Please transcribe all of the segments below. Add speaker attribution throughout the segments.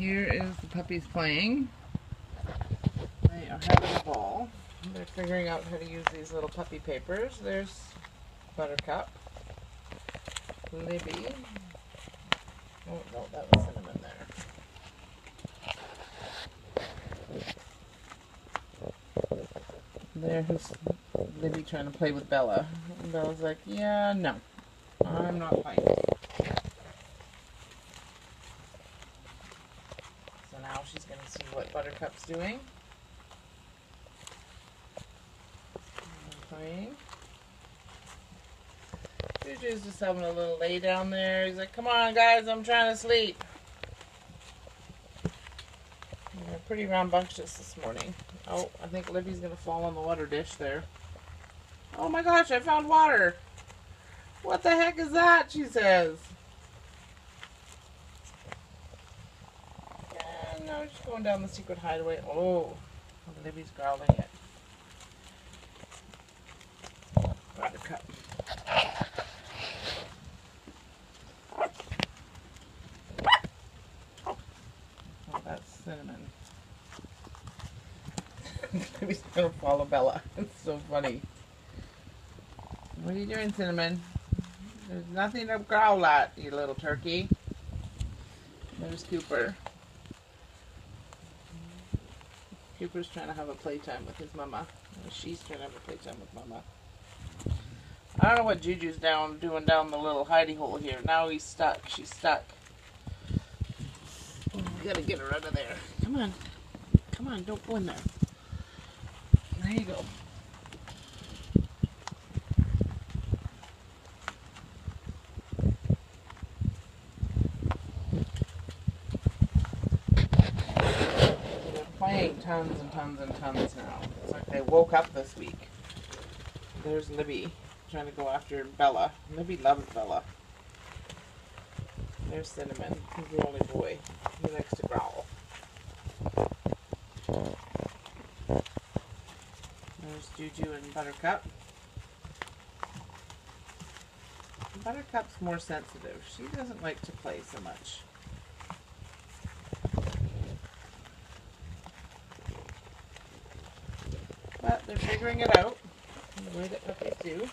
Speaker 1: Here is the puppies playing. They are having a ball. They're figuring out how to use these little puppy papers. There's Buttercup, Libby. Oh no, that was Cinnamon there. There's Libby trying to play with Bella. And Bella's like, yeah, no, I'm not playing. So now she's going to see what Buttercup's doing. Playing. Juju's just having a little lay down there. He's like, come on guys, I'm trying to sleep. They're pretty rambunctious this morning. Oh, I think Libby's going to fall on the water dish there. Oh my gosh, I found water. What the heck is that, she says. And now she's going down the secret hideaway. Oh, Libby's growling it. Buttercup. Oh, that's Cinnamon. Libby's gonna follow Bella. It's so funny. What are you doing, Cinnamon? There's nothing to growl at, you little turkey. There's Cooper. Cooper's trying to have a playtime with his mama. She's trying to have a playtime with mama. I don't know what Juju's doing down the little hidey hole here. Now he's stuck. She's stuck. We gotta get her out of there. Come on. Come on, don't go in there. There you go. They're playing tons and tons and tons now. It's like they woke up this week. There's Libby trying to go after Bella. Libby loves Bella. There's Cinnamon. He's the only boy. He likes to growl. There's Juju and Buttercup. Buttercup's more sensitive. She doesn't like to play so much. But they're figuring it out the way that puppies do.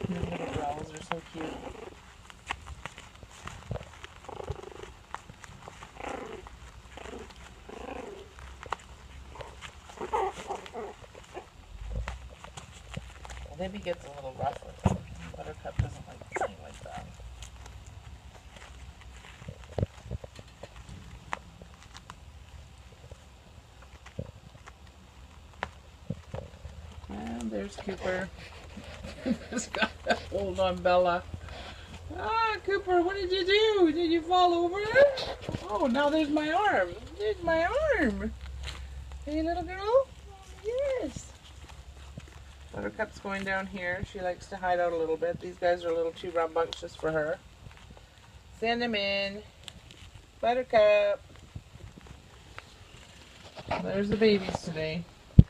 Speaker 1: Their little growls are so cute. Libby gets a little rough with them. Buttercup doesn't like playing like that. And there's Cooper. Just got a hold on Bella. Ah, Cooper, what did you do? Did you fall over? Oh, now there's my arm. There's my arm. Hey, little girl? Yes. Buttercup's going down here. She likes to hide out a little bit. These guys are a little too rambunctious for her. Cinnamon. Buttercup. There's the babies today.